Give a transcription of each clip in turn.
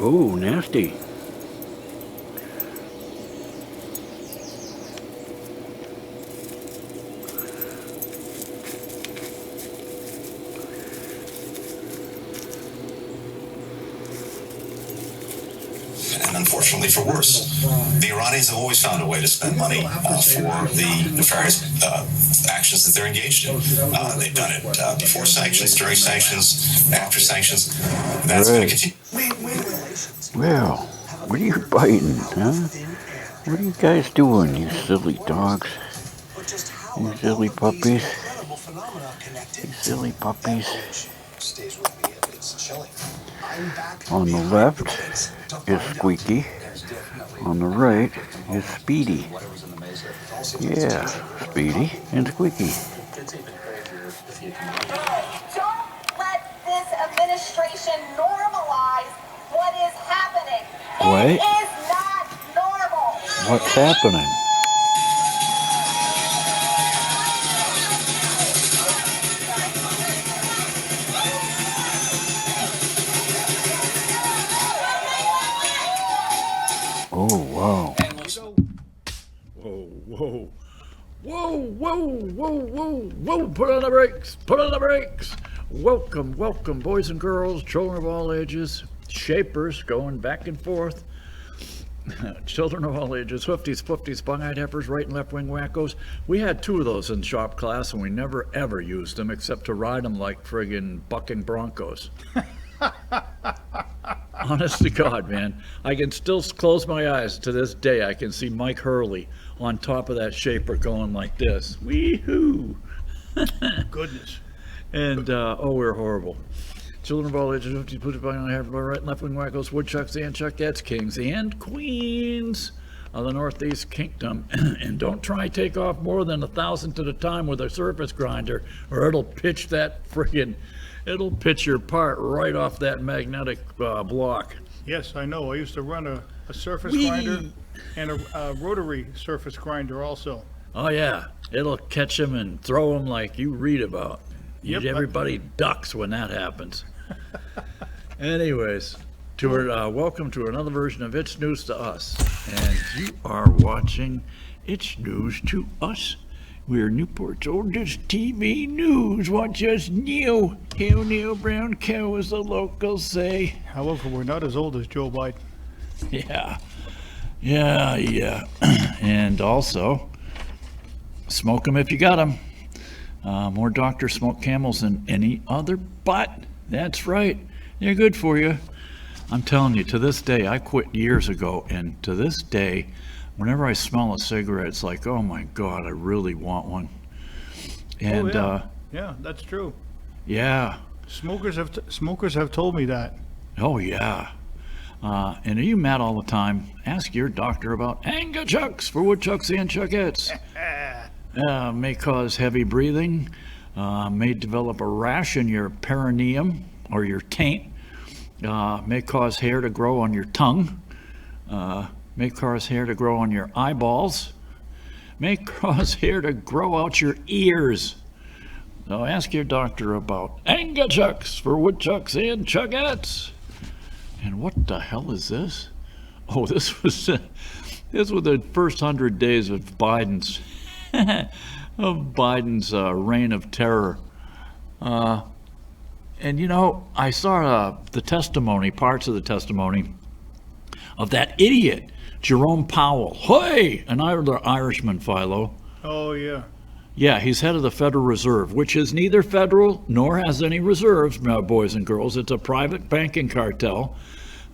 Oh, nasty. And unfortunately for worse, the Iranians have always found a way to spend money for the nefarious actions that they're engaged in. They've done it before sanctions, during sanctions, after sanctions. That's going to continue. Well, what are you biting, huh? What are you guys doing, you silly dogs? You silly puppies? You silly puppies? On the left is Squeaky. On the right is Speedy. Yeah, Speedy and Squeaky. Don't let this administration normalize what is happening. What? It is not normal. What's happening? Oh, wow. Whoa, whoa. Whoa, whoa, whoa, whoa, whoa. Put on the brakes. Put on the brakes. Welcome, welcome, boys and girls, children of all ages, shapers going back and forth. Children of all ages, hoofties, flifties, bung-eyed heifers, right and left wing wackos. We had two of those in shop class, and we never ever used them except to ride them like friggin' bucking broncos. Honest to God, man. I can still close my eyes to this day. I can see Mike Hurley on top of that shaper going like this. Wee-hoo! Goodness. And, oh, we're horrible. Children of all ages, put it on right and left wing wackos, woodchucks, and chuckettes, kings and queens of the Northeast Kingdom. And don't try to take off more than 1,000 at a time with a surface grinder, or it'll pitch that friggin', it'll pitch your part right off that magnetic block. Yes, I know. I used to run a surface grinder and a rotary surface grinder also. Oh, yeah. It'll catch them and throw them like you read about. Yep. Everybody ducks when that happens. Anyways, welcome to another version of It's News to Us. And you are watching It's News to Us. We're Newport's oldest TV news. Watch us new. Hail Neil Brown cow, as the locals say. However, we're not as old as Joe Biden. Yeah. And also, smoke 'em if you got 'em. More doctors smoke Camels than any other butt. That's right. They're good for you. I'm telling you, to this day, I quit years ago, and to this day, whenever I smell a cigarette, it's like, oh my God, I really want one. And yeah, that's true. Yeah. Smokers have told me that. Oh yeah. And are you mad all the time? Ask your doctor about Anga chucks for woodchucks and chuckettes. May cause heavy breathing, may develop a rash in your perineum or your taint, may cause hair to grow on your tongue, may cause hair to grow on your eyeballs, may cause hair to grow out your ears. So ask your doctor about Anga chucks for woodchucks and chuckettes. And what the hell is this? Oh, this was the first 100 days of Biden's reign of terror. And you know, I saw the testimony, parts of the testimony of that idiot, Jerome Powell. Hey, an Irishman, Philo. Oh, yeah. Yeah, he's head of the Federal Reserve, which is neither federal nor has any reserves, boys and girls. It's a private banking cartel.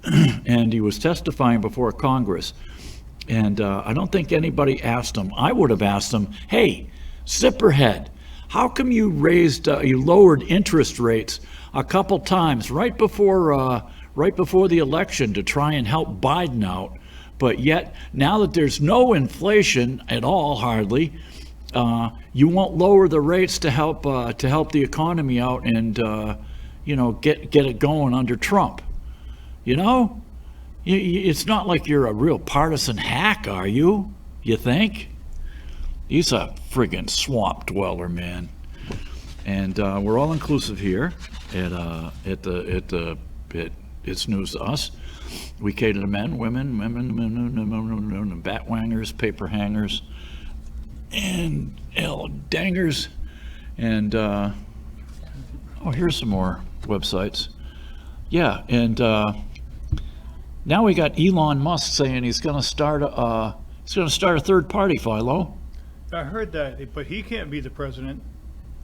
And he was testifying before Congress. And I don't think anybody asked him. I would have asked him, hey, Zipperhead, how come you lowered interest rates a couple times right before the election to try and help Biden out? But yet, now that there's no inflation at all, hardly, you won't lower the rates to help the economy out and get it going under Trump. You know, it's not like you're a real partisan hack, are you? You think? He's a friggin' swamp dweller, man. And we're all inclusive here at it's news to us. We cater to men, women, bat wangers, paper hangers, and dangers. And, here's some more websites. Yeah, and now we got Elon Musk saying he's going to start a third party, Philo. I heard that, but he can't be the president.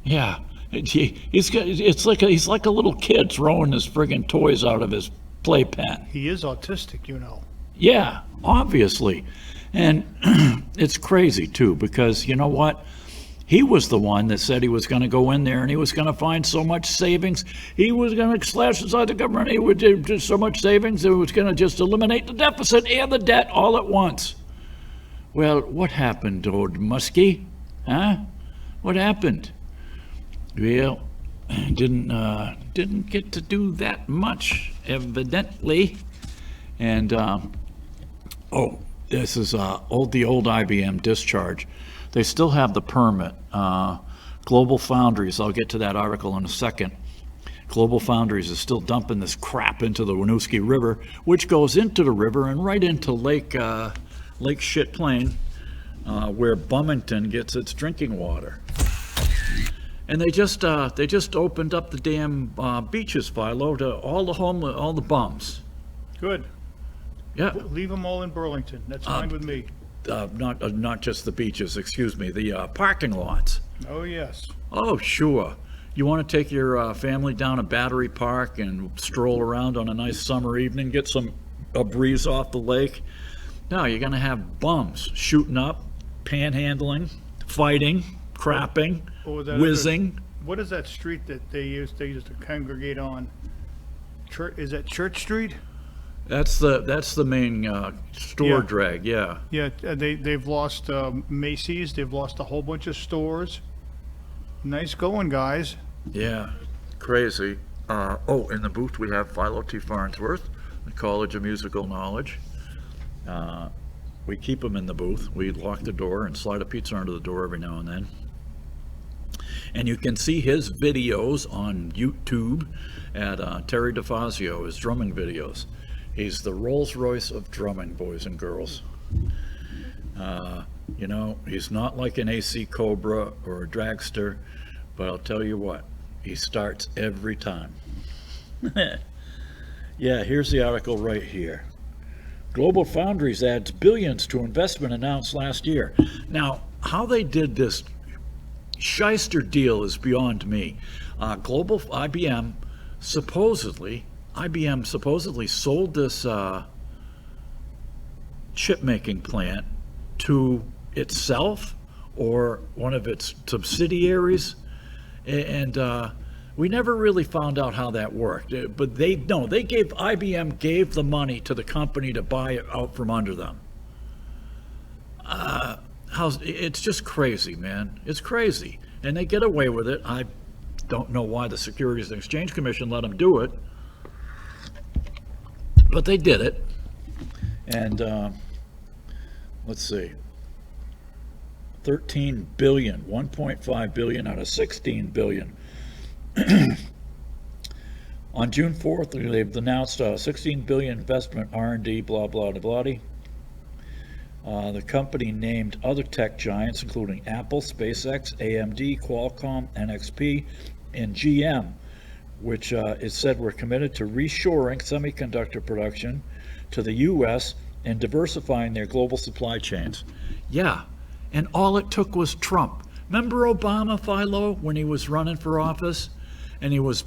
Yeah, he's like a little kid throwing his friggin' toys out of his playpen. He is autistic, you know. Yeah, obviously, and it's crazy too, because you know what? He was the one that said he was going to go in there and he was going to find so much savings. He was going to slash inside the government. He would do so much savings. It was going to just eliminate the deficit and the debt all at once. Well, what happened, old Muskie? Huh? What happened? Well, didn't get to do that much, evidently. And this is the old IBM discharge. They still have the permit. Global Foundries, I'll get to that article in a second. Global Foundries is still dumping this crap into the Winooski River, which goes into the river and right into Lake Shit Plain, where Bumington gets its drinking water. And they just opened up the damn beaches, Philo, to all the bums. Good. Yeah. Leave them all in Burlington. That's fine with me. Not just the beaches, excuse me, the parking lots. Oh, yes. Oh, sure. You want to take your family down to Battery Park and stroll around on a nice summer evening, get a breeze off the lake? No, you're going to have bums shooting up, panhandling, fighting, crapping, whizzing. What is that street that they used to congregate on? Is that Church Street? That's the main store drag, yeah. Yeah, they've lost Macy's. They've lost a whole bunch of stores. Nice going, guys. Yeah, crazy. In the booth we have Philo T. Farnsworth, the College of Musical Knowledge. We keep him in the booth. We lock the door and slide a pizza under the door every now and then. And you can see his videos on YouTube at Terry DeFazio, his drumming videos. He's the Rolls Royce of drumming, boys and girls. He's not like an AC Cobra or a dragster, but I'll tell you what, he starts every time. Yeah, here's the article right here. Global Foundries adds billions to investment announced last year. Now, how they did this shyster deal is beyond me. IBM supposedly sold this chip making plant to itself or one of its subsidiaries, and we never really found out how that worked. But IBM gave the money to the company to buy it out from under them. It's just crazy, man. It's crazy, and they get away with it. I don't know why the Securities and Exchange Commission let them do it, but they did it. And let's see, 13 billion, 1.5 billion out of 16 billion. On June 4th, they've announced a 16 billion investment R&D, blah, blah, blah, blah. The company named other tech giants, including Apple, SpaceX, AMD, Qualcomm, NXP, and GM, which it said were committed to reshoring semiconductor production to the U.S. and diversifying their global supply chains. Yeah, and all it took was Trump. Remember Obama, Philo, when he was running for office? And he was,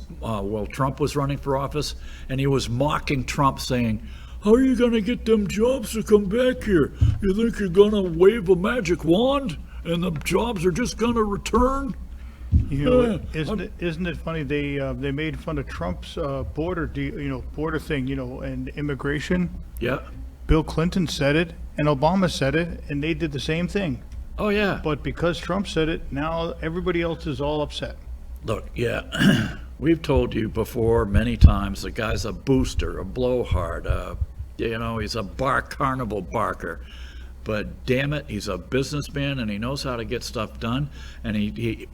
Trump was running for office, and he was mocking Trump, saying, how are you going to get them jobs to come back here? You think you're going to wave a magic wand and the jobs are just going to return? Isn't it funny? They made fun of Trump's border thing, and immigration. Yeah. Bill Clinton said it, and Obama said it, and they did the same thing. Oh yeah. But because Trump said it, now everybody else is all upset. Look, yeah, we've told you before many times the guy's a booster, a blowhard, he's a carnival barker. But damn it, he's a businessman and he knows how to get stuff done. And he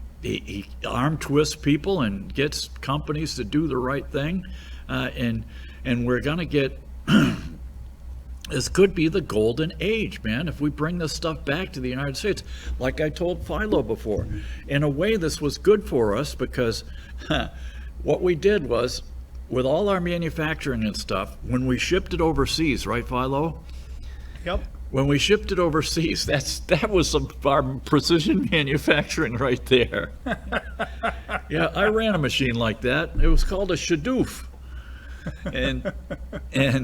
arm twists people and gets companies to do the right thing. And And we're going to get, this could be the golden age, man, if we bring this stuff back to the United States. Like I told Philo before, in a way, this was good for us because what we did was, with all our manufacturing and stuff, when we shipped it overseas, right, Philo? Yep. When we shipped it overseas, that was some our precision manufacturing right there. Yeah, I ran a machine like that. It was called a Shadoof. And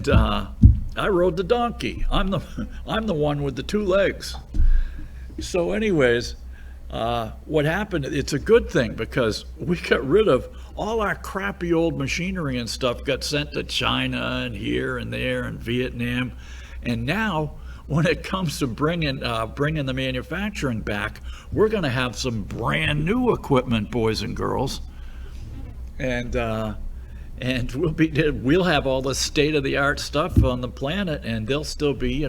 I rode the donkey. I'm the one with the two legs. So anyways, what happened, it's a good thing because we got rid of all our crappy old machinery and stuff, got sent to China and here and there and Vietnam. And now, when it comes to bringing the manufacturing back, we're going to have some brand new equipment, boys and girls. And we'll have all the state-of-the-art stuff on the planet, and they'll still be,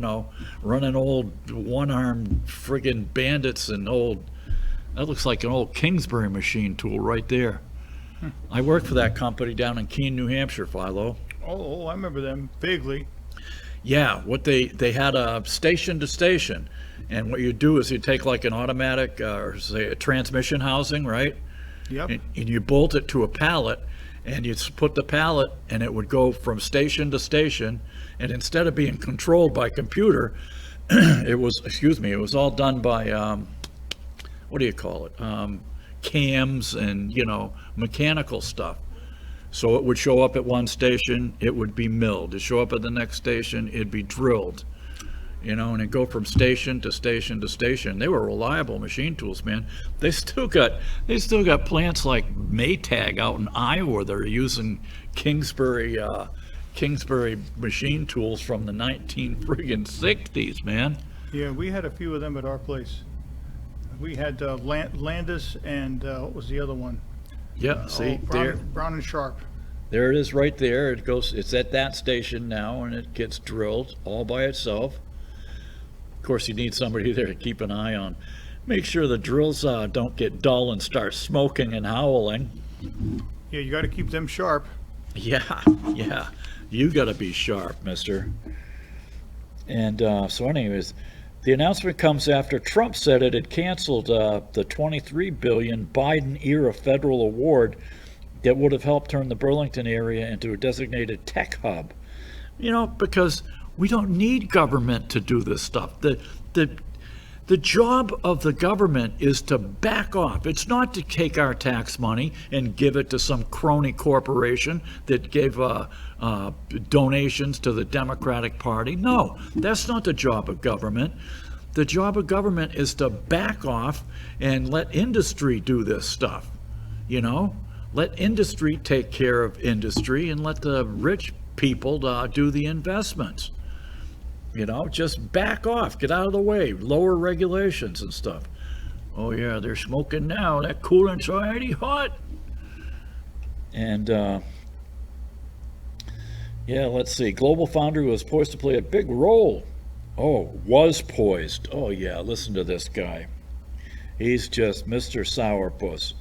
running old one-armed friggin' bandits and that looks like an old Kingsbury machine tool right there. I worked for that company down in Keene, New Hampshire, Philo. Oh, I remember them vaguely. Yeah, what they had a station to station, and what you do is you take like an automatic, or say a transmission housing, right? Yep. And you bolt it to a pallet, and you put the pallet, and it would go from station to station, and instead of being controlled by computer, it was all done by, what do you call it? Cams and, mechanical stuff. So it would show up at one station, it would be milled. It'd show up at the next station, it'd be drilled. And it'd go from station to station to station. They were reliable machine tools, man. They still got plants like Maytag out in Iowa that are using Kingsbury machine tools from the 1960s, man. Yeah, we had a few of them at our place. We had Landis and what was the other one? Yeah, see, Brown and Sharp. There it is right there. It's at that station now, and it gets drilled all by itself. Of course, you need somebody there to keep an eye on. Make sure the drills don't get dull and start smoking and howling. Yeah, you got to keep them sharp. Yeah, you got to be sharp, mister. And so anyways, the announcement comes after Trump said it had canceled the $23 billion Biden-era federal award that would have helped turn the Burlington area into a designated tech hub. Because we don't need government to do this stuff. The job of the government is to back off. It's not to take our tax money and give it to some crony corporation that gave donations to the Democratic Party. No, that's not the job of government. The job of government is to back off and let industry do this stuff. Let industry take care of industry and let the rich people do the investments. Just back off, get out of the way, lower regulations and stuff. Oh yeah, they're smoking now. That coolant's already hot. And let's see. Global Foundry was poised to play a big role. Oh, was poised. Oh yeah, listen to this guy. He's just Mr. Sourpuss.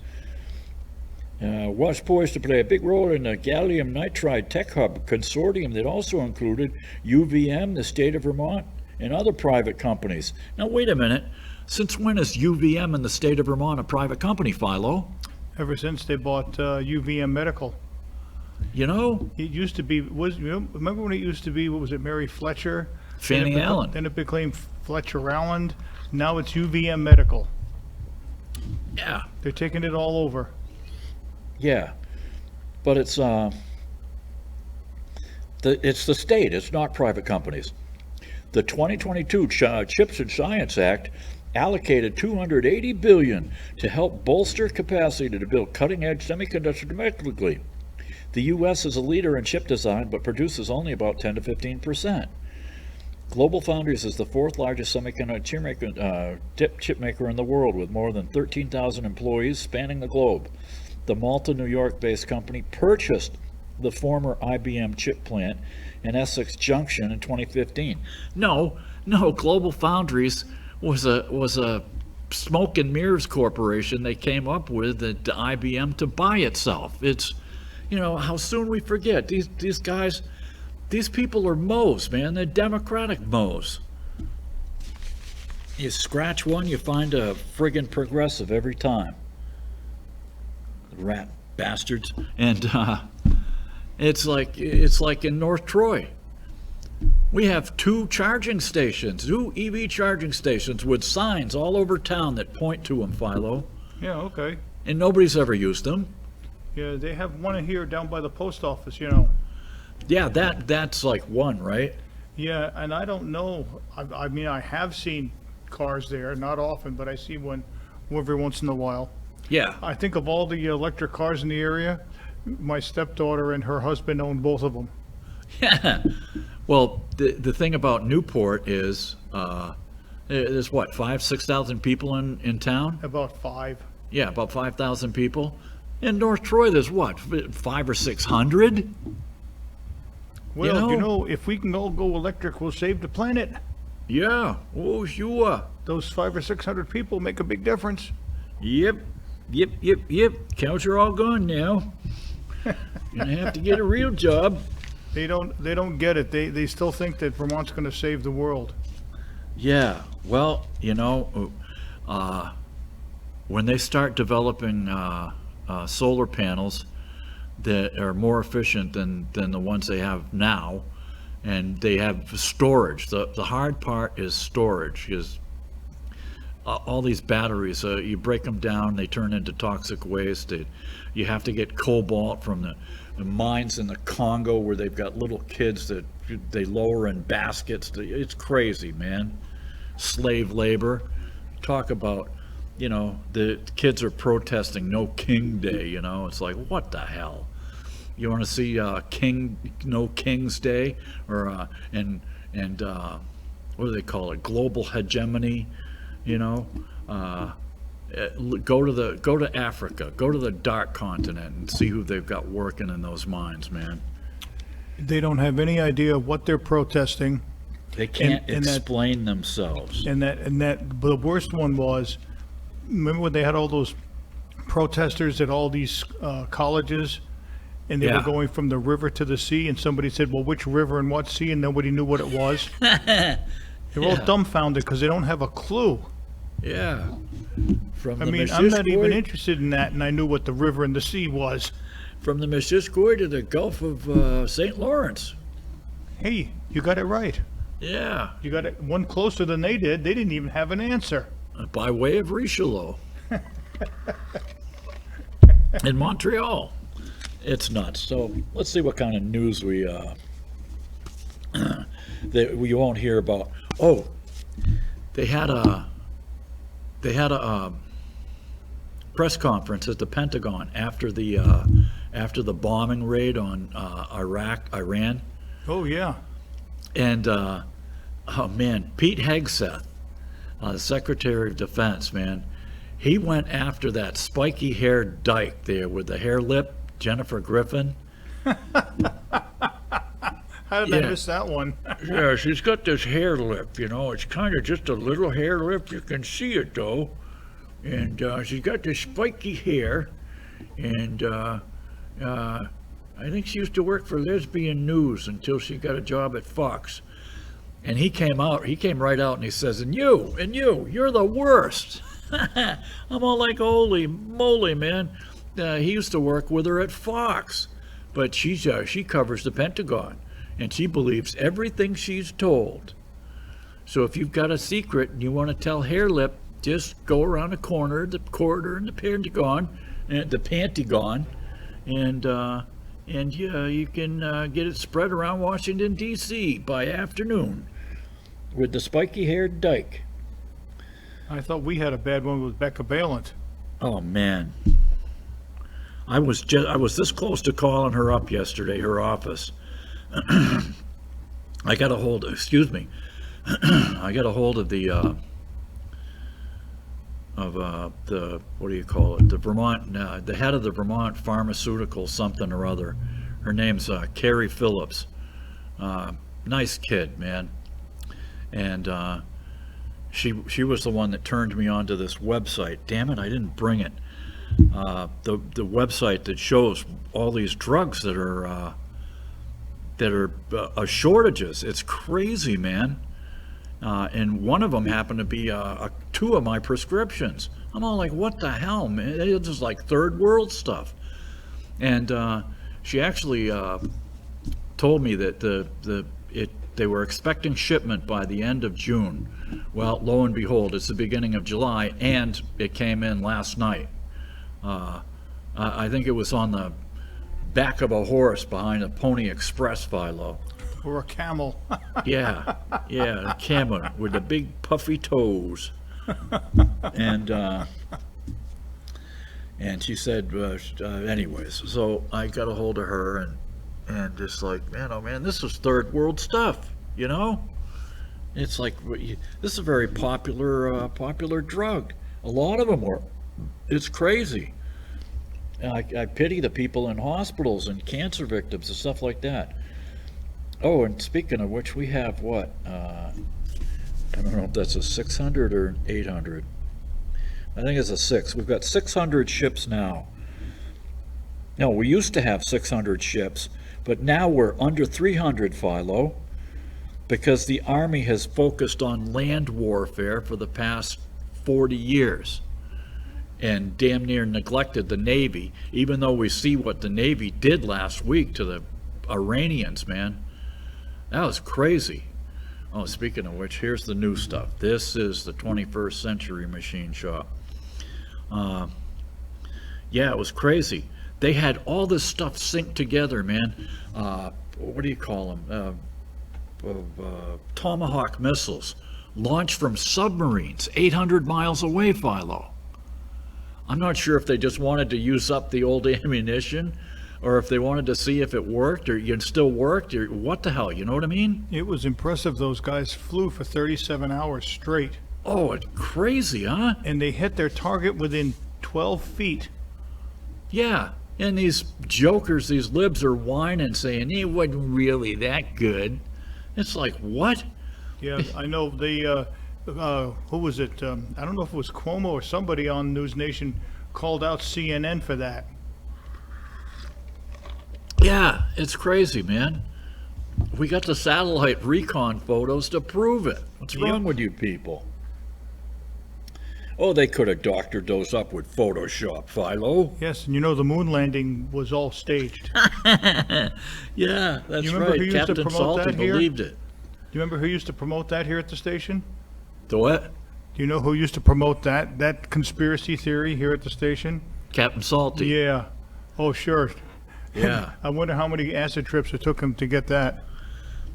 Was poised to play a big role in the gallium nitride tech hub consortium that also included UVM, the state of Vermont, and other private companies. Now, wait a minute. Since when is UVM in the state of Vermont a private company, Philo? Ever since they bought UVM Medical. It used to be, remember when it used to be, what was it, Mary Fletcher? Fannie Allen. Then it became Fletcher Allen. Now it's UVM Medical. Yeah. They're taking it all over. Yeah, but it's the state. It's not private companies. The 2022 Chips and Science Act allocated $280 billion to help bolster capacity to build cutting-edge semiconductors domestically. The U.S. is a leader in chip design, but produces only about 10 to 15%. Global Foundries is the fourth largest semiconductor chip maker in the world, with more than 13,000 employees spanning the globe. The Malta, New York-based company purchased the former IBM chip plant in Essex Junction in 2015. No, Global Foundries was a smoke and mirrors corporation they came up with at IBM to buy itself. It's, how soon we forget. These guys, These people are Moes, man. They're Democratic Moes. You scratch one, you find a friggin' progressive every time. Rat bastards. And it's like in North Troy. We have two charging stations, two EV charging stations with signs all over town that point to them, Philo. Yeah, okay. And nobody's ever used them. Yeah, they have one here down by the post office, Yeah, that's like one, right? Yeah, and I don't know. I mean, I have seen cars there, not often, but I see one every once in a while. Yeah. I think of all the electric cars in the area, my stepdaughter and her husband own both of them. Yeah. Well, the thing about Newport is, there's what, 6,000 people in town? About 5. Yeah, about 5,000 people. In North Troy, there's what, 500 or 600? Well, if we can all go electric, we'll save the planet. Yeah. Oh, sure. Those 500 or 600 people make a big difference. Yep. Cows are all gone now. Gonna have to get a real job. They don't get it. They still think that Vermont's going to save the world. Yeah. Well, when they start developing solar panels that are more efficient than the ones they have now, and they have storage. The hard part is storage, is all these batteries, you break them down, they turn into toxic waste. You have to get cobalt from the mines in the Congo where they've got little kids that they lower in baskets. It's crazy, man. Slave labor. Talk about, the kids are protesting No King Day, It's like, what the hell? You want to see No King's Day, or what do they call it? Global hegemony, Go to Africa, go to the dark continent, and see who they've got working in those mines, man. They don't have any idea what they're protesting. They can't explain themselves. And the worst one was, remember when they had all those protesters at all these colleges? And they were going from the river to the sea, and somebody said, well, which river and what sea? And nobody knew what it was. They're all dumbfounded because they don't have a clue. Yeah. I'm not even interested in that, and I knew what the river and the sea was. From the Missisquoi to the Gulf of St. Lawrence. Hey, you got it right. Yeah. You got it one closer than they did. They didn't even have an answer. By way of Richelieu. In Montreal. It's nuts. So let's see what kind of news we won't hear about. Oh, they had a press conference at the Pentagon after the bombing raid on Iran. Oh yeah. And oh man, Pete Hegseth, the Secretary of Defense, man, he went after that spiky-haired dyke there with the hair lip, Jennifer Griffin. How did I miss that one? Yeah, she's got this hair lip, It's kind of just a little hair lip. You can see it, though. And she's got this spiky hair. And I think she used to work for Lesbian News until she got a job at Fox. And he came right out and he says, and you're the worst. I'm all like, holy moly, man. He used to work with her at Fox. But she covers the Pentagon. And she believes everything she's told. So if you've got a secret and you want to tell hair lip, just go around the corridor in the Pentagon, and you can get it spread around Washington, D.C. by afternoon with the spiky-haired dyke. I thought we had a bad one with Becca Balint. Oh, man. I was this close to calling her up yesterday, her office. I got a hold of the what do you call it? The Vermont, the head of the Vermont Pharmaceutical something or other. Her name's Carrie Phillips. Nice kid, man. And she was the one that turned me on to this website. Damn it, I didn't bring it. The website that shows all these drugs that are that are shortages. It's crazy, man. And one of them happened to be 2 of my prescriptions. I'm all like, what the hell, man? It's just like third world stuff. And she actually told me that they were expecting shipment by the end of June. Well, lo and behold, it's the beginning of July, and it came in last night. I think it was on the back of a horse behind a Pony Express, Philo. Or a camel. Yeah, a camel with the big puffy toes. And she said, anyways, so I got a hold of her and just like, man, oh man, this is third world stuff, you know? It's like, this is a very popular drug. A lot of them were. It's crazy. I pity the people in hospitals and cancer victims and stuff like that. Oh, and speaking of which, we have what? I don't know if that's a 600 or 800. I think it's a 6. We've got 600 ships now. No, we used to have 600 ships, but now we're under 300, Philo, because the Army has focused on land warfare for the past 40 years and damn near neglected the Navy, even though we see what the Navy did last week to the Iranians, man. That was crazy. Oh, speaking of which, here's the new stuff. This is the 21st Century Machine Shop. Yeah, it was crazy. They had all this stuff synced together, man. What do you call them? Tomahawk missiles launched from submarines 800 miles away, Philo. I'm not sure if they just wanted to use up the old ammunition or if they wanted to see if it worked or it still worked or what the hell, you know what I mean? It was impressive. Those guys flew for 37 hours straight. Oh, it's crazy, huh? And they hit their target within 12 feet. Yeah, and these jokers, these libs are whining saying, it wasn't really that good. It's like, what? Yeah, I know they, who was it? I don't know if it was Cuomo or somebody on News Nation called out CNN for that. Yeah, it's crazy, man. We got the satellite recon photos to prove it. What's wrong with you people? Oh, they could have doctored those up with Photoshop, Philo. Yes, and you know the moon landing was all staged. Yeah, that's right. Captain Salty believed it. Do you remember who used to promote that here at the station? The what? Do you know who used to promote that conspiracy theory here at the station? Captain Salty. Yeah. Oh, sure. Yeah. I wonder how many acid trips it took him to get that.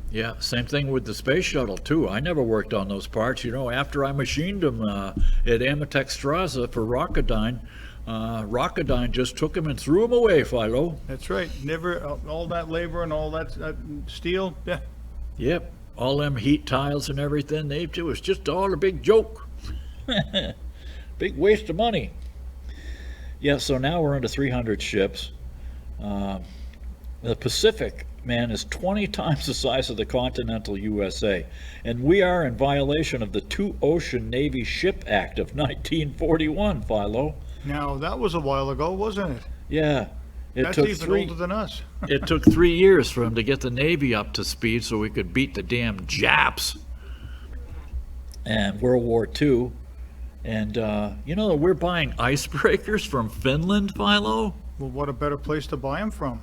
Yeah, same thing with the space shuttle, too. I never worked on those parts. You know, after I machined them at Ametek Straza for Rocketdyne, Rocketdyne just took them and threw them away, Philo. That's right. Never, all that labor and all that steel. Yeah. Yep. All them heat tiles and everything, it was just all a big joke. Big waste of money. Yeah, so now we're under 300 ships. The Pacific, man, is 20 times the size of the continental USA, and we are in violation of the Two-Ocean Navy Ship Act of 1941, Philo. Now, that was a while ago, wasn't it? Yeah. That's even older than us. It took 3 years for him to get the Navy up to speed so we could beat the damn Japs. And World War II. And, you know, we're buying icebreakers from Finland, Philo? Well, what a better place to buy them from.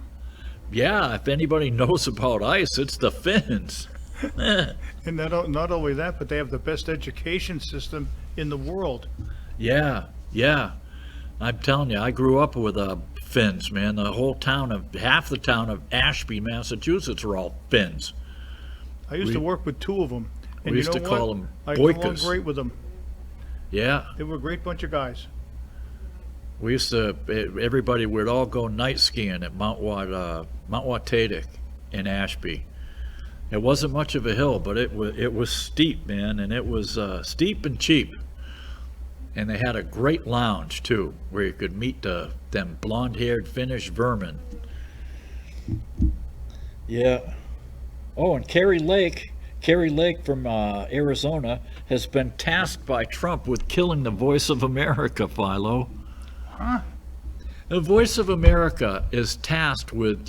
Yeah, if anybody knows about ice, it's the Finns. And not only that, but they have the best education system in the world. Yeah. I'm telling you, I grew up with Finns, man. The whole town half the town of Ashby, Massachusetts are all Finns. I used to work with 2 of them. And we used to call them I got along boikas. great with them. Yeah. They were a great bunch of guys. We used to, everybody would all go night skiing at Mount Watatic in Ashby. It wasn't much of a hill, but it was steep, man, and it was steep and cheap. And they had a great lounge, too, where you could meet them blonde-haired Finnish vermin. Yeah. Oh, and Carrie Lake from Arizona has been tasked by Trump with killing the Voice of America, Philo. Huh? The Voice of America is tasked with,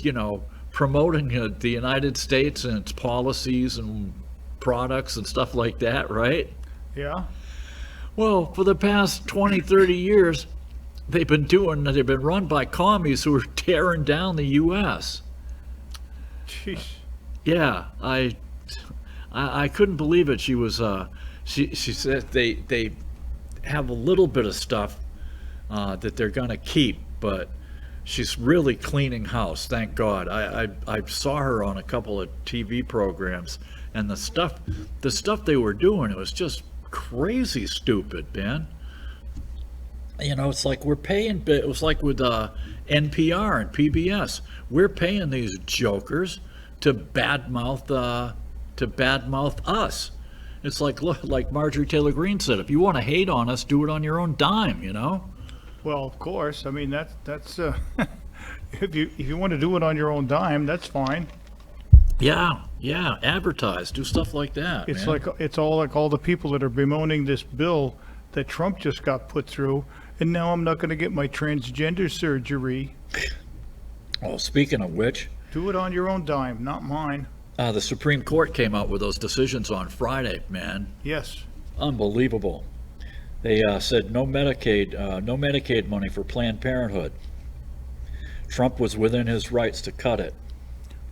promoting the United States and its policies and products and stuff like that, right? Yeah. Well, for the past 20, 30 years, they've been run by commies who are tearing down the U.S. Jeez. Yeah, I couldn't believe it. She was she said they have a little bit of stuff that they're gonna keep, but she's really cleaning house. Thank God. I saw her on a couple of TV programs, and the stuff they were doing, it was just crazy stupid, man. You know, it's like it was like with NPR and PBS. We're paying these jokers to badmouth us. It's like, look, like Marjorie Taylor Greene said, if you want to hate on us, do it on your own dime, you know? Well, of course. I mean, that's if you want to do it on your own dime, that's fine. Yeah, advertise, do stuff like that, It's man. it's all like all the people that are bemoaning this bill that Trump just got put through, and now I'm not going to get my transgender surgery. Oh, speaking of which, Do it on your own dime, not mine. the Supreme Court came out with those decisions on Friday, man. Yes. Unbelievable. They said no Medicaid money for Planned Parenthood. Trump was within his rights to cut it.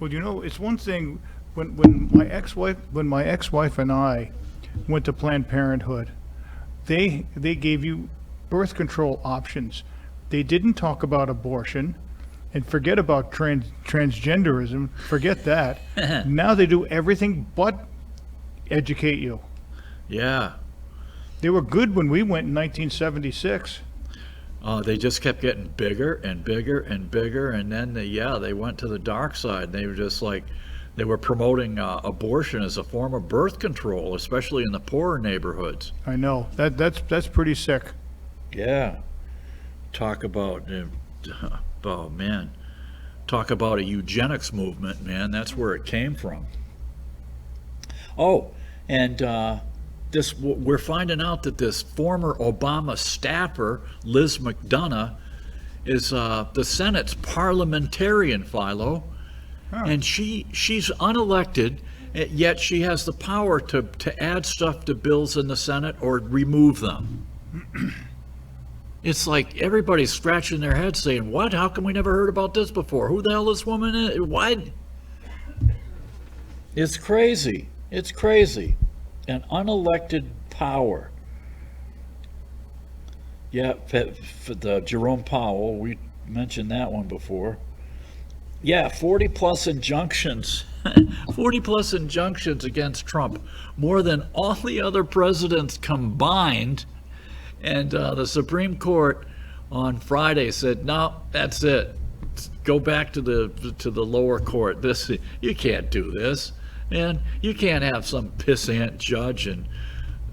Well, you know, it's one thing when my ex-wife and I went to Planned Parenthood, they gave you birth control options. They didn't talk about abortion, and forget about transgenderism. Forget that. Now they do everything but educate you. Yeah. They were good when we went in 1976. They just kept getting bigger and bigger and bigger, and then they went to the dark side. They were just like, they were promoting abortion as a form of birth control, especially in the poorer neighborhoods. I know that's pretty sick. Yeah. Talk about, oh man, talk about a eugenics movement, man. That's where it came from. Oh, and we're finding out that this former Obama staffer, Liz McDonough, is the Senate's parliamentarian, Philo, and she's unelected, yet she has the power to add stuff to bills in the Senate or remove them. It's like everybody's scratching their head saying, what? How come we never heard about this before? Who the hell this woman is? What? It's crazy. It's crazy. An unelected power. Yeah, for the Jerome Powell, we mentioned that one before. Yeah, 40 plus injunctions. 40 plus injunctions against Trump. More than all the other presidents combined. And the Supreme Court on Friday said, no, that's it. Go back to the lower court. You can't do this. Man, you can't have some pissant judge in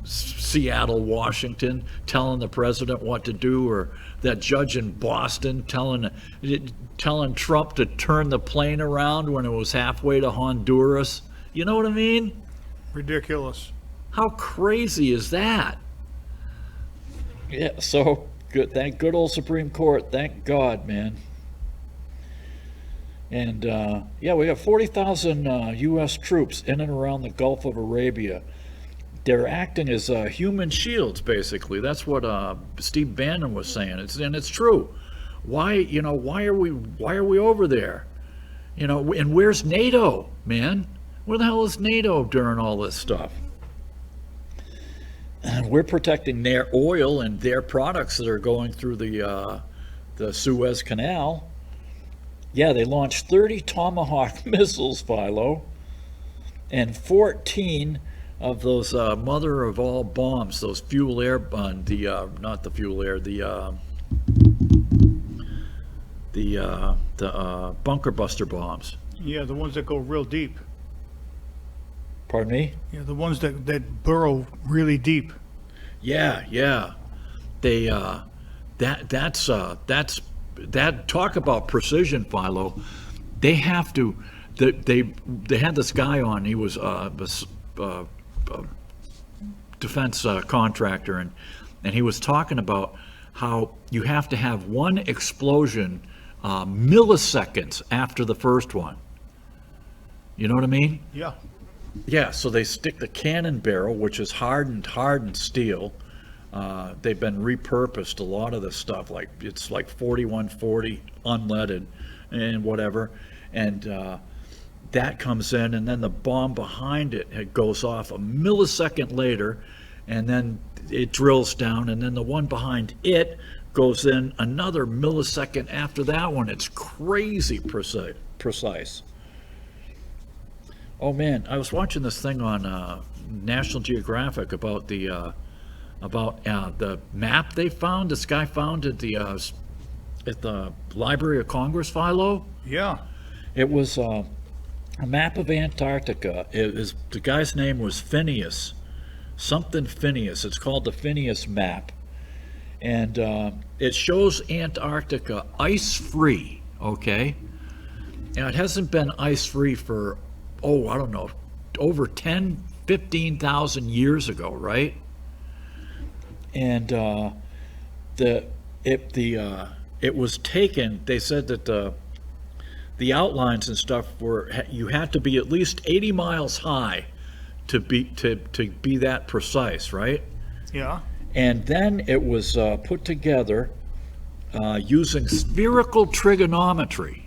Seattle, Washington, telling the president what to do, or that judge in Boston telling Trump to turn the plane around when it was halfway to Honduras. You know what I mean? Ridiculous. How crazy is that? Yeah, so good. Thank good old Supreme Court. Thank God, man. And we have 40,000 U.S. troops in and around the Gulf of Arabia. They're acting as human shields, basically. That's what Steve Bannon was saying. It's true. Why are we over there? You know, and where's NATO, man? Where the hell is NATO during all this stuff? And we're protecting their oil and their products that are going through the Suez Canal. Yeah, they launched 30 Tomahawk missiles, Philo, and 14 of those mother of all bombs, those fuel air, not the fuel air, the bunker buster bombs. Yeah, the ones that go real deep. Pardon me? Yeah, the ones that burrow really deep. Yeah. They that talk about precision, Philo. They have to. They had this guy on. He was a defense contractor, and he was talking about how you have to have one explosion milliseconds after the first one. You know what I mean? Yeah. Yeah, so they stick the cannon barrel, which is hardened steel. They've been repurposed, a lot of the stuff, like it's like 4140 unleaded and whatever. And that comes in, and then the bomb behind it goes off a millisecond later, and then it drills down, and then the one behind it goes in another millisecond after that one. It's crazy precise. Oh man, I was watching this thing on National Geographic about the map they found. This guy found at the Library of Congress, Philo. Yeah. It was a map of Antarctica. The guy's name was Phineas, something Phineas. It's called the Phineas map, and it shows Antarctica ice-free. Okay, and it hasn't been ice-free for I don't know, over 15,000 years ago, right? And it was taken. They said that the outlines and stuff you had to be at least 80 miles high to be that precise, right? Yeah. And then it was put together using spherical trigonometry.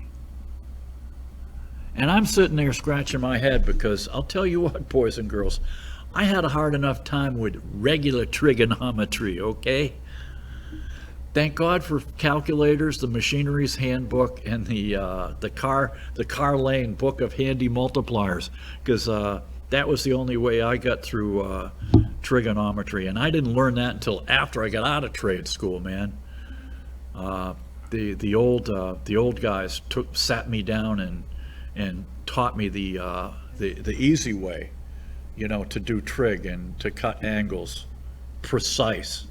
And I'm sitting there scratching my head because I'll tell you what, boys and girls, I had a hard enough time with regular trigonometry, okay? Thank God for calculators, the machinery's handbook, and the car lane book of handy multipliers, because that was the only way I got through trigonometry, and I didn't learn that until after I got out of trade school, man. The old guys sat me down and taught me the easy way, to do trig and to cut angles precisely.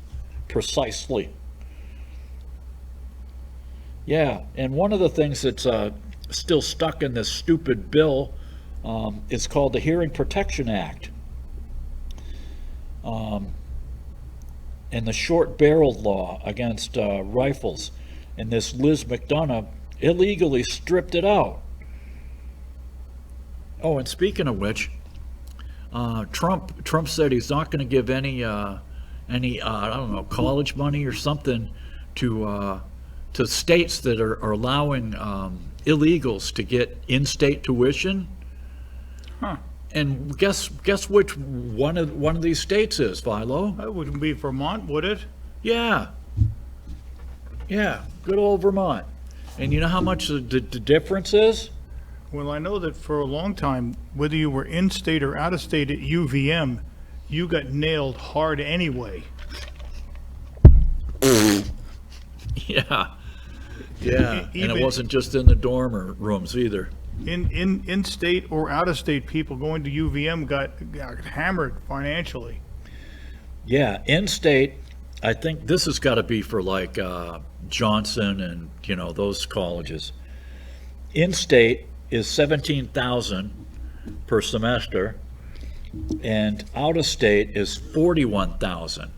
Yeah, and one of the things that's still stuck in this stupid bill is called the Hearing Protection Act. And the short-barreled law against rifles. And this Liz McDonough illegally stripped it out. Oh, and speaking of which, Trump said he's not going to give any I don't know, college money or something to states that are allowing illegals to get in-state tuition. Huh. And guess which one of these states is, Philo? That wouldn't be Vermont, would it? Yeah, good old Vermont. And you know how much the difference is? Well, I know that for a long time, whether you were in-state or out-of-state at UVM, you got nailed hard anyway. Yeah. And Even it wasn't just in the dorm rooms either. in-state or out-of-state people going to UVM got hammered financially. Yeah, in-state, I think this has got to be for like Johnson and those colleges. In-state is $17,000 per semester, and out-of-state is $41,000.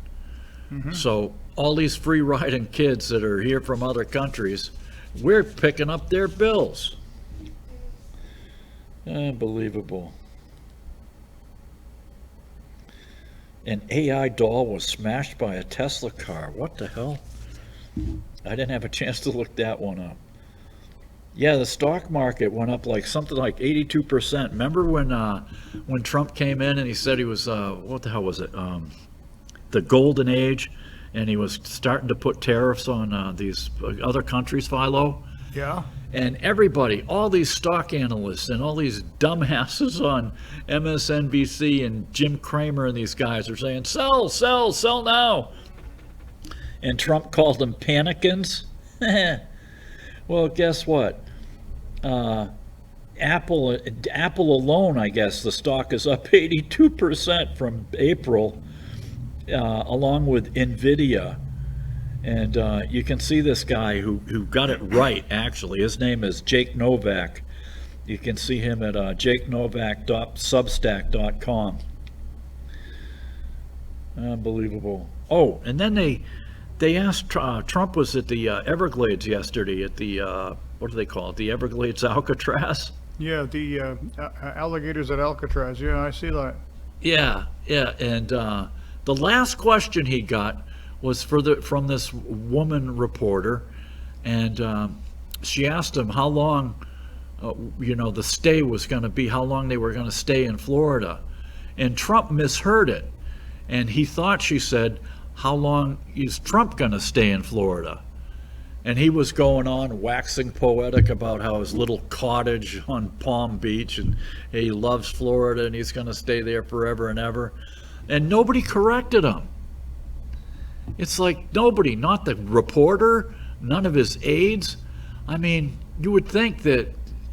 Mm-hmm. So all these free riding kids that are here from other countries, we're picking up their bills. Unbelievable. An AI doll was smashed by a Tesla car. What the hell? I didn't have a chance to look that one up. Yeah, the stock market went up like something like 82%. Remember when Trump came in and he said he was what the hell was it? The golden age, and he was starting to put tariffs on these other countries, Philo. Yeah. And everybody, all these stock analysts and all these dumbasses on MSNBC and Jim Cramer and these guys are saying, sell now. And Trump called them panicans. Well, guess what? Apple alone, I guess, the stock is up 82% from April, along with NVIDIA. And you can see this guy who got it right, actually. His name is Jake Novak. You can see him at jakenovak.substack.com. Unbelievable. Oh, and then they asked, Trump was at the Everglades yesterday at the, what do they call it, the Everglades Alcatraz. Yeah, the alligators at Alcatraz. Yeah, I see that. Yeah, yeah, and the last question he got was from this woman reporter, and she asked him how long, the stay was going to be, how long they were going to stay in Florida, and Trump misheard it, and he thought she said, "How long is Trump going to stay in Florida?" And he was going on waxing poetic about how his little cottage on Palm Beach and he loves Florida and he's going to stay there forever and ever. And nobody corrected him. It's like nobody, not the reporter, none of his aides. I mean, you would think that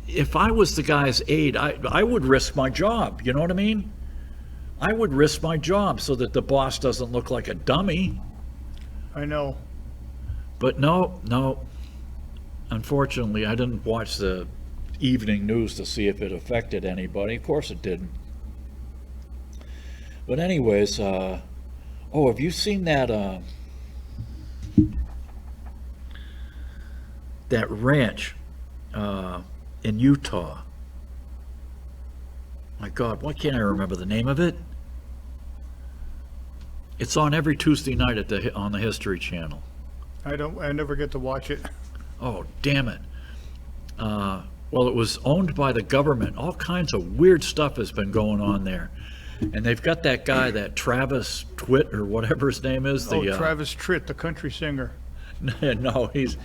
if I was the guy's aide, I would risk my job. You know what I mean? I would risk my job so that the boss doesn't look like a dummy. I know. But no. Unfortunately, I didn't watch the evening news to see if it affected anybody. Of course it didn't. But anyways, have you seen that that ranch in Utah? My God, why can't I remember the name of it? It's on every Tuesday night on the History Channel. I never get to watch it. Oh, damn it. Well, it was owned by the government. All kinds of weird stuff has been going on there. And they've got that guy, that Travis Twitt or whatever his name is. Travis Tritt, the country singer. No, he's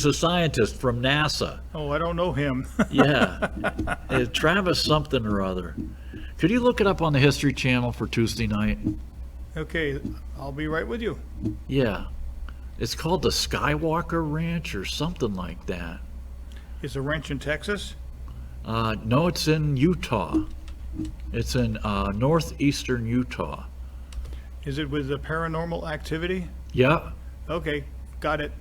a scientist from NASA. Oh, I don't know him. Yeah. Travis something or other. Could you look it up on the History Channel for Tuesday night? Okay, I'll be right with you. Yeah. It's called the Skywalker Ranch or something like that. Is the ranch in Texas? No, it's in Utah. It's in northeastern Utah. Is it with the paranormal activity? Yeah. Okay, got it.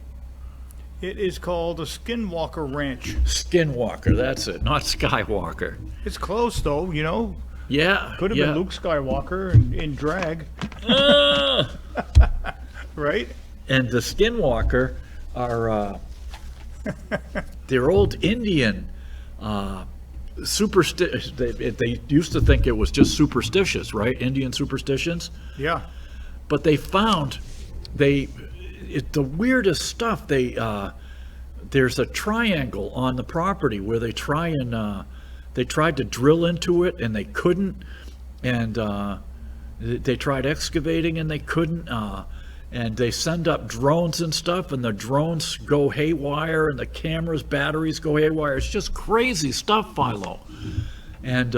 It is called the Skinwalker Ranch. Skinwalker, that's it, not Skywalker. It's close though, you know. Yeah. Could have been Luke Skywalker in drag. Right? And the Skinwalker are they're old Indian superstitious. They used to think it was just superstitious, right? Indian superstitions. Yeah. But they found the weirdest stuff. There's a triangle on the property where they tried to drill into it and they couldn't, and they tried excavating and they couldn't, and they send up drones and stuff and the drones go haywire and the cameras batteries go haywire. It's just crazy stuff, Philo. And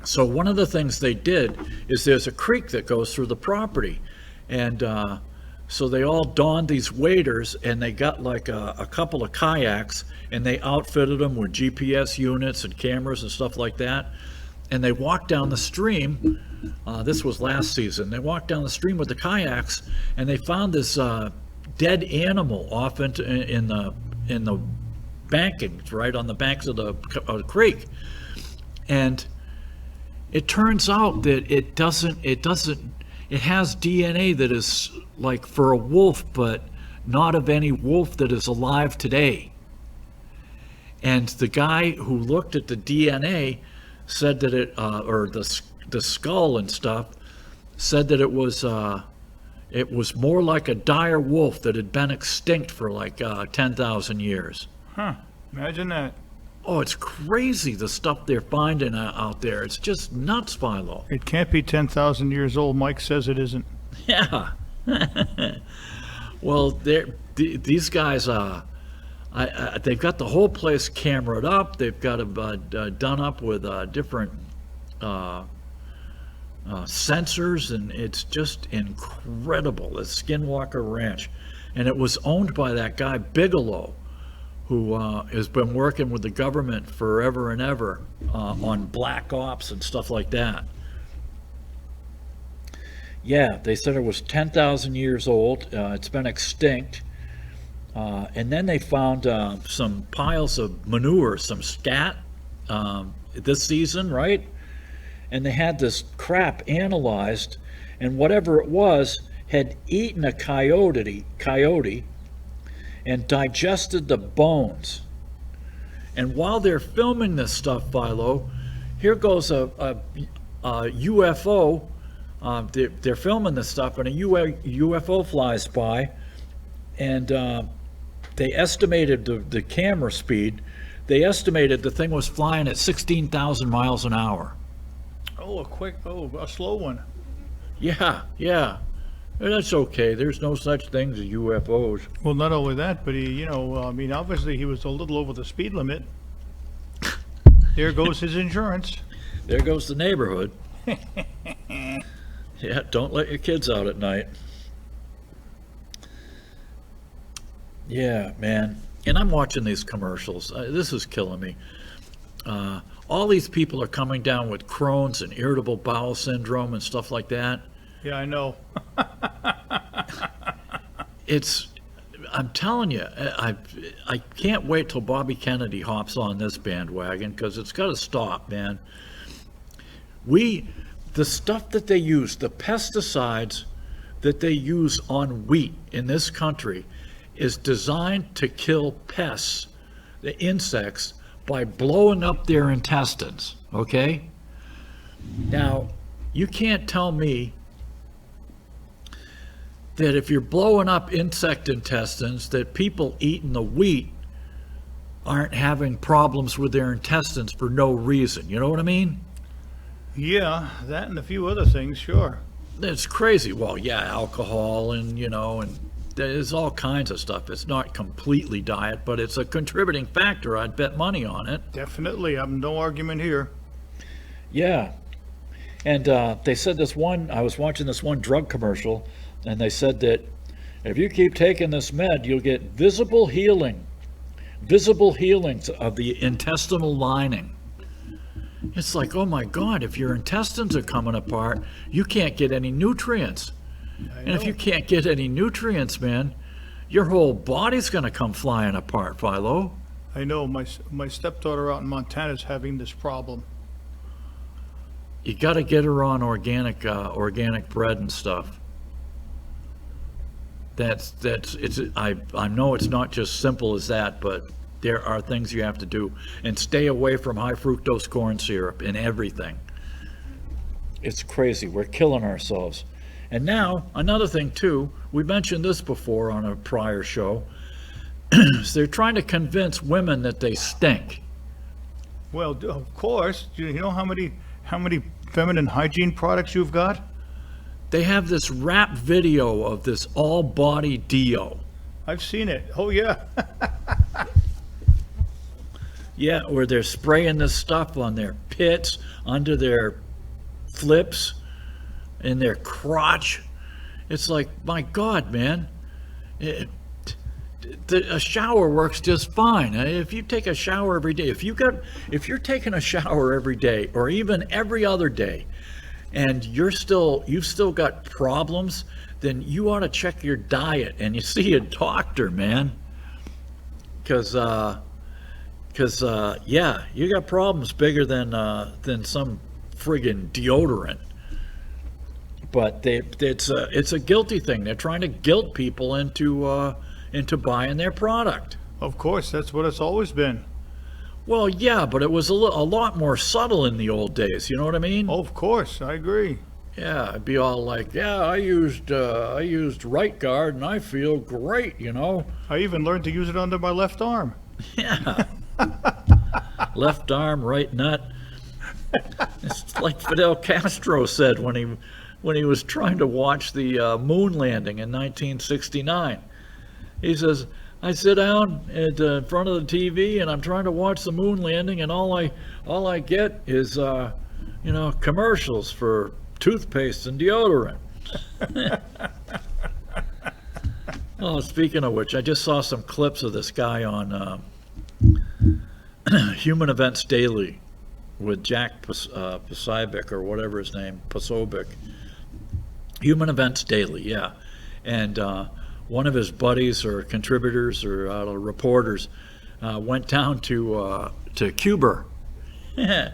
so one of the things they did is there's a creek that goes through the property, and so they all donned these waders and they got like a couple of kayaks and they outfitted them with GPS units and cameras and stuff like that. And they walked down the stream. This was last season. They walked down the stream with the kayaks and they found this dead animal off in the bankings, right on the banks of the creek. And it turns out that it has DNA that is like for a wolf, but not of any wolf that is alive today. And the guy who looked at the DNA said that or the skull and stuff, said that it was more like a dire wolf that had been extinct for like 10,000 years. Huh, imagine that. Oh, it's crazy, the stuff they're finding out there. It's just nuts, Philo. It can't be 10,000 years old. Mike says it isn't. Yeah. Well, these guys, they've got the whole place cameraed up. They've got it done up with different sensors, and it's just incredible. The Skinwalker Ranch. And it was owned by that guy, Bigelow, who has been working with the government forever and ever on black ops and stuff like that. Yeah, they said it was 10,000 years old. It's been extinct. And then they found some piles of manure, some scat this season, right? And they had this crap analyzed, and whatever it was had eaten a coyote and digested the bones. And while they're filming this stuff, Philo, here goes a UFO. They're filming this stuff, and a UFO flies by, and they estimated the camera speed. They estimated the thing was flying at 16,000 miles an hour. Oh, a slow one. Yeah. That's okay. There's no such things as UFOs. Well, not only that, but obviously he was a little over the speed limit. There goes his insurance. There goes the neighborhood. Yeah, don't let your kids out at night. Yeah, man. And I'm watching these commercials. This is killing me. All these people are coming down with Crohn's and irritable bowel syndrome and stuff like that. Yeah, I know. I'm telling you, I can't wait till Bobby Kennedy hops on this bandwagon, because it's got to stop, man. The stuff that they use, the pesticides that they use on wheat in this country, is designed to kill pests, the insects, by blowing up their intestines, okay? Now, you can't tell me that if you're blowing up insect intestines, that people eating the wheat aren't having problems with their intestines for no reason. You know what I mean? Yeah, that and a few other things, sure. It's crazy. Well, yeah, alcohol and there's all kinds of stuff. It's not completely diet, but it's a contributing factor. I'd bet money on it. Definitely. I'm no argument here. Yeah. And they said I was watching this one drug commercial, and they said that if you keep taking this med, you'll get visible healings of the intestinal lining. It's like, oh my God, if your intestines are coming apart, you can't get any nutrients. And if you can't get any nutrients, man, your whole body's going to come flying apart, Philo. I know. My stepdaughter out in Montana is having this problem. You got to get her on organic bread and stuff. I know it's not just simple as that, but there are things you have to do. And stay away from high fructose corn syrup in everything. It's crazy. We're killing ourselves. And now, another thing too, we mentioned this before on a prior show, is they're trying to convince women that they stink. Well, of course. Do you know how many feminine hygiene products you've got? They have this rap video of this all-body deo. I've seen it. Oh, yeah. Yeah, where they're spraying this stuff on their pits, under their flips, in their crotch. It's like, my God, man. A shower works just fine. If you take a shower every day, if you're taking a shower every day, or even every other day, and you've still got problems, then you ought to check your diet and you see a doctor, man. Because yeah, you got problems bigger than some friggin' deodorant. But it's a guilty thing. They're trying to guilt people into buying their product. Of course, that's what it's always been. Well, yeah, but it was a lot more subtle in the old days. You know what I mean? Oh, of course, I agree. Yeah, I'd be all like, yeah, I used right guard and I feel great. I even learned to use it under my left arm. Yeah. Left arm, right nut. It's like Fidel Castro said when he was trying to watch the moon landing in 1969. He says, I sit down in front of the TV and I'm trying to watch the moon landing, and all I get is commercials for toothpaste and deodorant. Oh, speaking of which, I just saw some clips of this guy on Human Events Daily with Jack Posobiec, or whatever his name, Posobiec. Human Events Daily, yeah. And one of his buddies or contributors or reporters went down to Cuba, and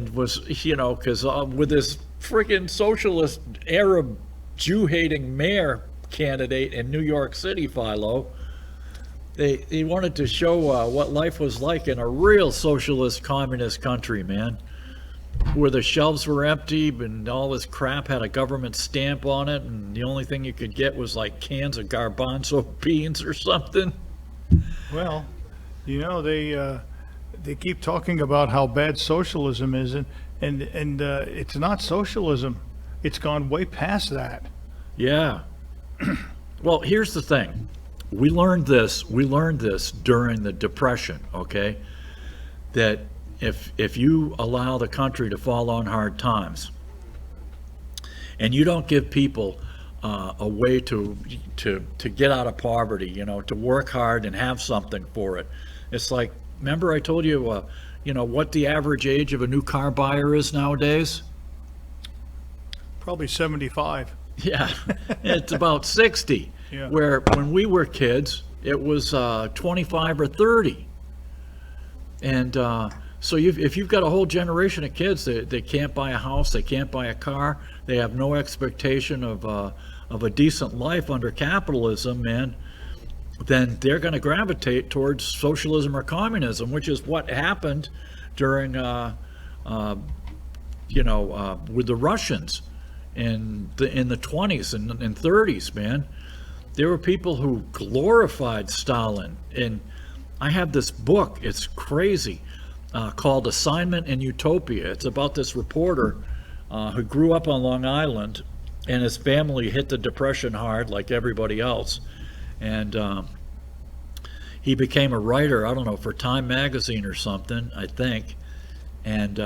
was, because with this freaking socialist Arab Jew-hating mayor candidate in New York City, Philo, He wanted to show what life was like in a real socialist communist country, man, where the shelves were empty and all this crap had a government stamp on it, and the only thing you could get was like cans of garbanzo beans or something. Well, you know, they keep talking about how bad socialism is, and it's not socialism. It's gone way past that. Yeah. Well, here's the thing. We learned this during the Depression, okay? That if you allow the country to fall on hard times and you don't give people a way to get out of poverty, you know, to work hard and have something for it. It's like, remember I told you, you know, what the average age of a new car buyer is nowadays? Probably 75. Yeah, it's about 60. Yeah. Where when we were kids, it was 25 or 30. And so if you've got a whole generation of kids they can't buy a house, they can't buy a car, they have no expectation of a decent life under capitalism, man, then they're going to gravitate towards socialism or communism, which is what happened during, with the Russians in the 20s and 30s, man. There were people who glorified Stalin. And I have this book, it's crazy, called Assignment in Utopia. It's about this reporter who grew up on Long Island, and his family hit the Depression hard like everybody else. And he became a writer, I don't know, for Time magazine or something, I think. And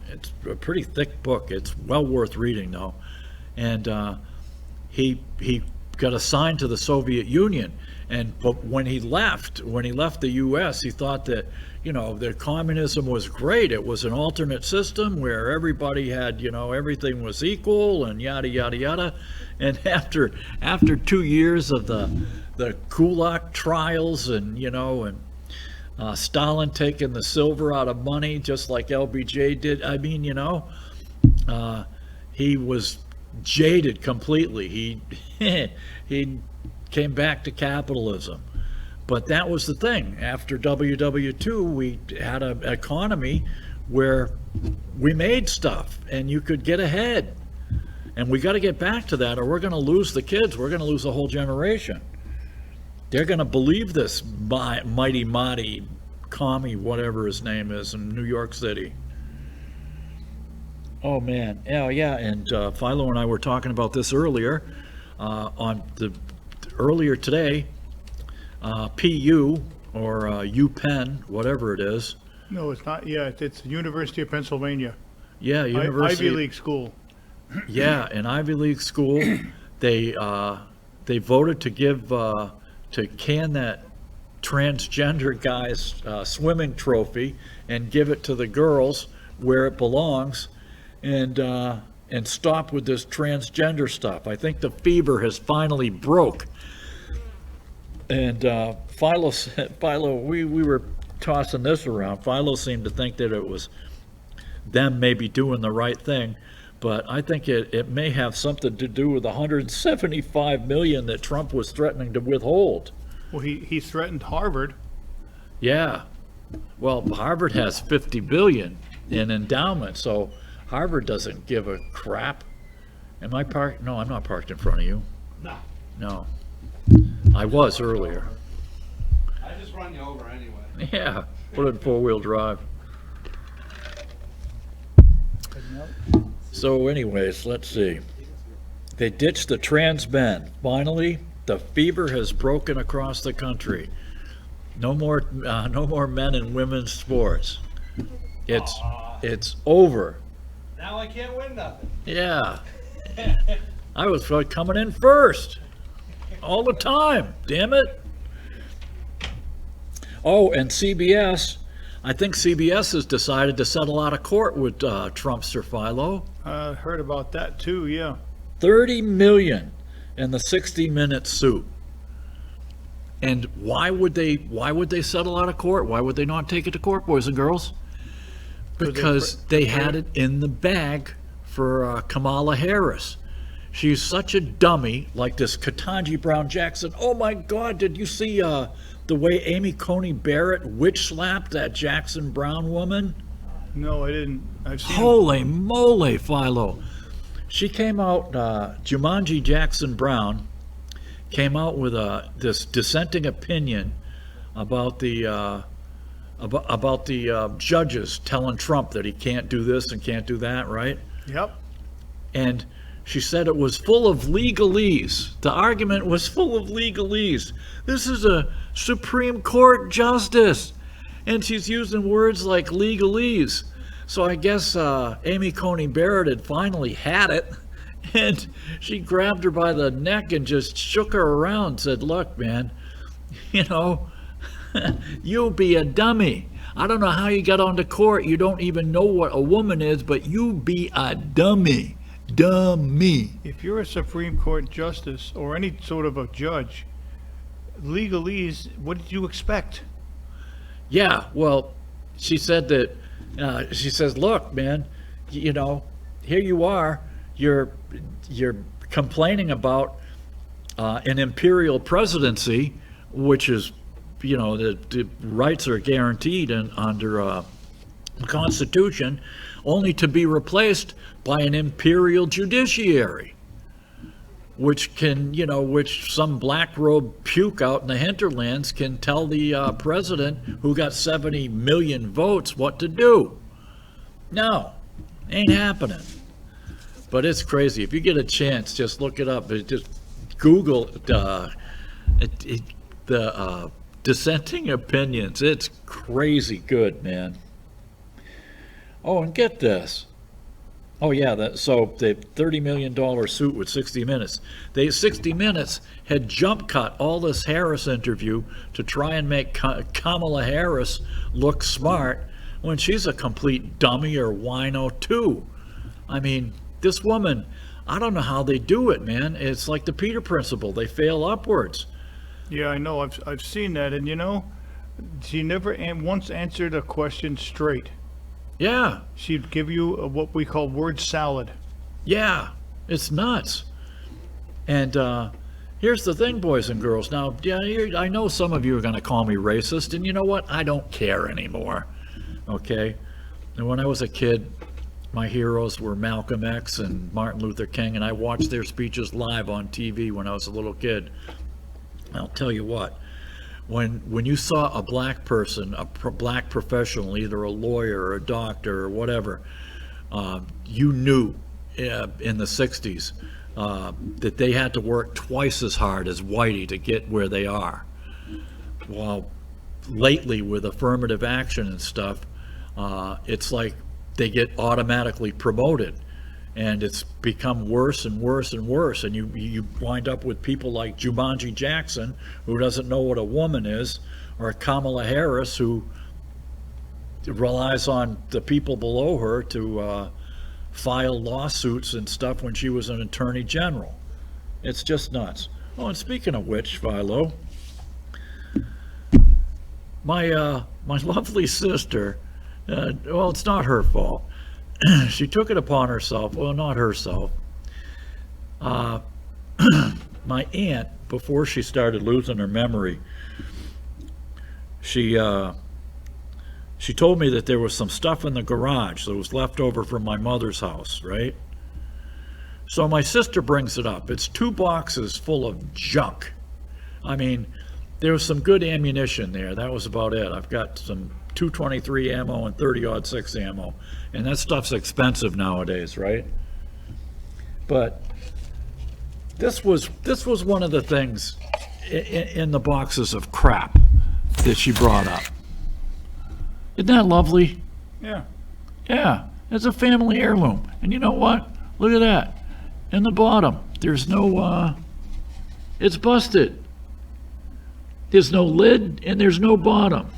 it's a pretty thick book. It's well worth reading, though. And he got assigned to the Soviet Union, but when he left the U.S., he thought that, you know, that communism was great. It was an alternate system where everybody had, you know, everything was equal and yada yada yada. And after 2 years of the Kulak trials and, you know, and Stalin taking the silver out of money just like LBJ did, I mean, you know, he was jaded completely. He came back to capitalism. But that was the thing. After WW2, we had an economy where we made stuff and you could get ahead. And we got to get back to that, or we're going to lose the kids. We're going to lose a whole generation. They're going to believe this mighty commie, whatever his name is, in New York City. Oh man, yeah, and Philo and I were talking about this earlier earlier today. PU or UPenn, whatever it is. No, it's not. Yeah, it's University of Pennsylvania. Yeah, University Ivy League school. Yeah, an Ivy League school. They voted to give to can that transgender guy's swimming trophy and give it to the girls where it belongs. And stop with this transgender stuff. I think the fever has finally broke. And Philo, we were tossing this around. Philo seemed to think that it was them maybe doing the right thing, but I think it may have something to do with the $175 million that Trump was threatening to withhold. Well, he threatened Harvard. Yeah. Well, Harvard has $50 billion in endowment, so Harvard doesn't give a crap. Am I parked? No, I'm not parked in front of you. No. I was earlier. I just run you over anyway. Yeah, put it in four-wheel drive. So anyways, let's see. They ditched the trans men. Finally, the fever has broken across the country. No more men in women's sports. It's over. Now I can't win nothing. Yeah. I was coming in first all the time. Damn it. Oh, and CBS. I think CBS has decided to settle out of court with Trumpster Philo. I heard about that too, yeah. $30 million in the 60-minute suit. And why would they settle out of court? Why would they not take it to court, boys and girls? Because they had it in the bag for Kamala Harris. she's such a dummy, like this Ketanji Brown Jackson. Oh my God, did you see the way Amy Coney Barrett witch slapped that Jackson Brown woman? No, I didn't. I've seen. Holy moly, Philo. She came out, Jumanji Jackson Brown came out with this dissenting opinion about the judges telling Trump that he can't do this and can't do that, right? Yep. And she said it was full of legalese. The argument was full of legalese. This is a Supreme Court justice, and she's using words like legalese. So I guess Amy Coney Barrett had finally had it, and she grabbed her by the neck and just shook her around and said, look, man, you know, you be a dummy. I don't know how you got onto court. You don't even know what a woman is, but you be a dummy. Dummy. If you're a Supreme Court justice or any sort of a judge, legalese, what did you expect? Yeah, well, she said that, she says, look, man, you know, here you are, you're complaining about an imperial presidency, which is, you know, the rights are guaranteed under the Constitution, only to be replaced by an imperial judiciary, which can, you know, which some black robe puke out in the hinterlands can tell the president who got 70 million votes what to do. No, ain't happening. But it's crazy. If you get a chance, just look it up. Just Google the dissenting opinions. It's crazy good, man. Oh, and get this. Oh yeah, so the $30 million suit with 60 Minutes. 60 Minutes had jump cut all this Harris interview to try and make Kamala Harris look smart when she's a complete dummy or wino too. I mean, this woman, I don't know how they do it, man. It's like the Peter Principle. They fail upwards. Yeah, I know. I've seen that, and you know, she never once answered a question straight. Yeah. She'd give you what we call word salad. Yeah, it's nuts. And here's the thing, boys and girls. Now, yeah, I know some of you are going to call me racist, and you know what? I don't care anymore. Okay? And when I was a kid, my heroes were Malcolm X and Martin Luther King, and I watched their speeches live on TV when I was a little kid. I'll tell you what. When you saw a black person, black professional, either a lawyer or a doctor or whatever, you knew in the 60s that they had to work twice as hard as whitey to get where they are. Well, lately with affirmative action and stuff, it's like they get automatically promoted. And it's become worse and worse and worse. And you wind up with people like Jumanji Jackson, who doesn't know what a woman is, or Kamala Harris, who relies on the people below her to file lawsuits and stuff when she was an attorney general. It's just nuts. Oh, and speaking of which, Philo, my lovely sister, well, it's not her fault. She took it upon herself, well, not herself. My aunt, before she started losing her memory, she told me that there was some stuff in the garage that was left over from my mother's house, right? So my sister brings it up. It's 2 boxes full of junk. I mean, there was some good ammunition there. That was about it. I've got some .223 ammo and 30-06 ammo, and that stuff's expensive nowadays, right? But this was one of the things in the boxes of crap that she brought up. Isn't that lovely? Yeah. Yeah, it's a family heirloom. And you know what? Look at that. In the bottom, there's no, it's busted. There's no lid and there's no bottom.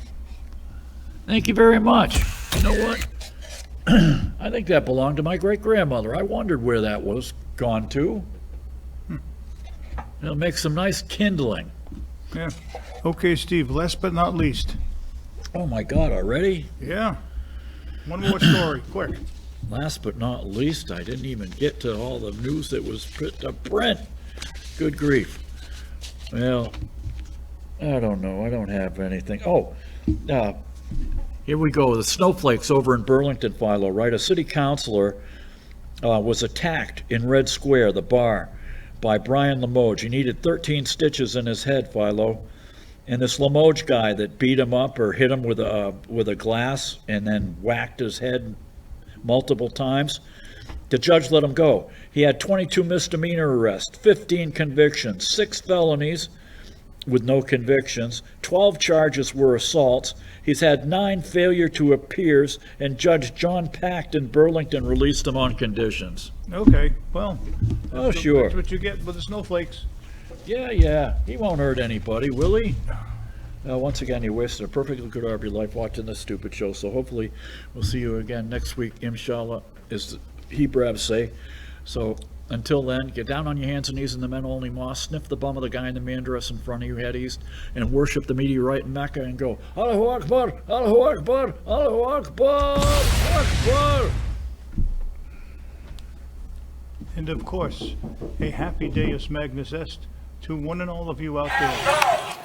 Thank you very much. You know what? I think that belonged to my great-grandmother. I wondered where that was gone to. It'll make some nice kindling. Yeah. Okay, Steve, last but not least. Oh my God, already? Yeah. One more story, quick. last but not least, I didn't even get to all the news that was put to print. Good grief. Well, I don't know. I don't have anything. Oh, here we go. The snowflakes over in Burlington, Philo, right? A city councilor was attacked in Red Square, the bar, by Brian Limoges. He needed 13 stitches in his head, Philo. And this Limoges guy that beat him up or hit him with a glass and then whacked his head multiple times, the judge let him go. He had 22 misdemeanor arrests, 15 convictions, 6 felonies with no convictions, 12 charges were assaults. He's had 9 failure to appears, and Judge John Pact in Burlington released him on conditions. Okay, well. Oh, sure. That's what you get with the snowflakes. Yeah, he won't hurt anybody, will he? Once again, you wasted a perfectly good hour of your life watching this stupid show, so hopefully we'll see you again next week, inshallah, as the Hebrews say. So until then, get down on your hands and knees in the men-only mosque, sniff the bum of the guy in the man dress in front of you, head east, and worship the meteorite in Mecca and go, Allahu Akbar, Allahu Akbar, Allahu Akbar, Akbar. And of course, a happy Deus Magnus Est to one and all of you out there.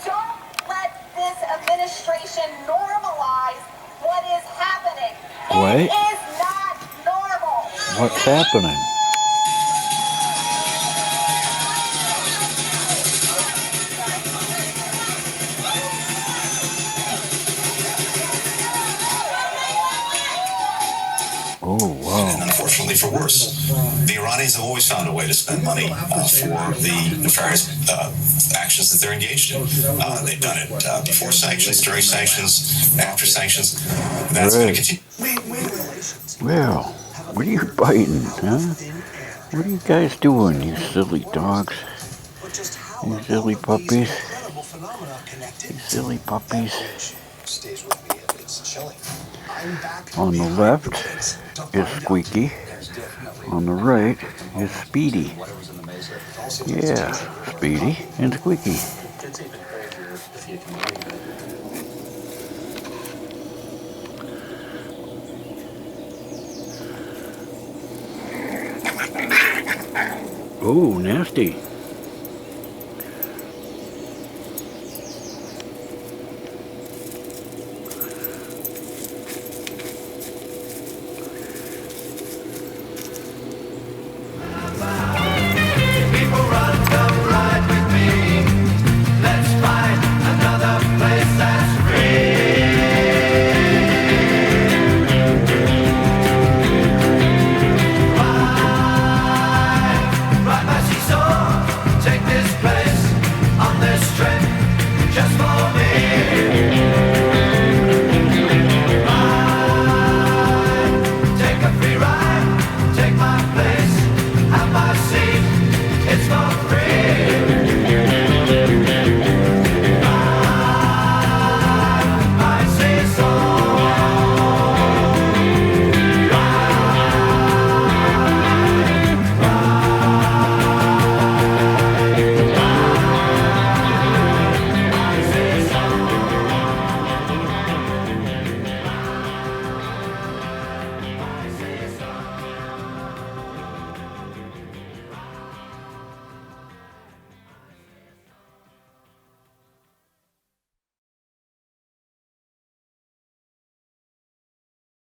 Don't let this administration normalize what is happening. What? It is not normal. What's happening? Oh, wow. And unfortunately for worse, the Iranians have always found a way to spend money for the nefarious actions that they're engaged in. They've done it before sanctions, during sanctions, after sanctions. That's going to continue. Well, what are you biting, huh? What are you guys doing, you silly dogs? You silly puppies? You silly puppies? On the left is Squeaky. On the right is Speedy. Yeah, Speedy and Squeaky. Oh, nasty.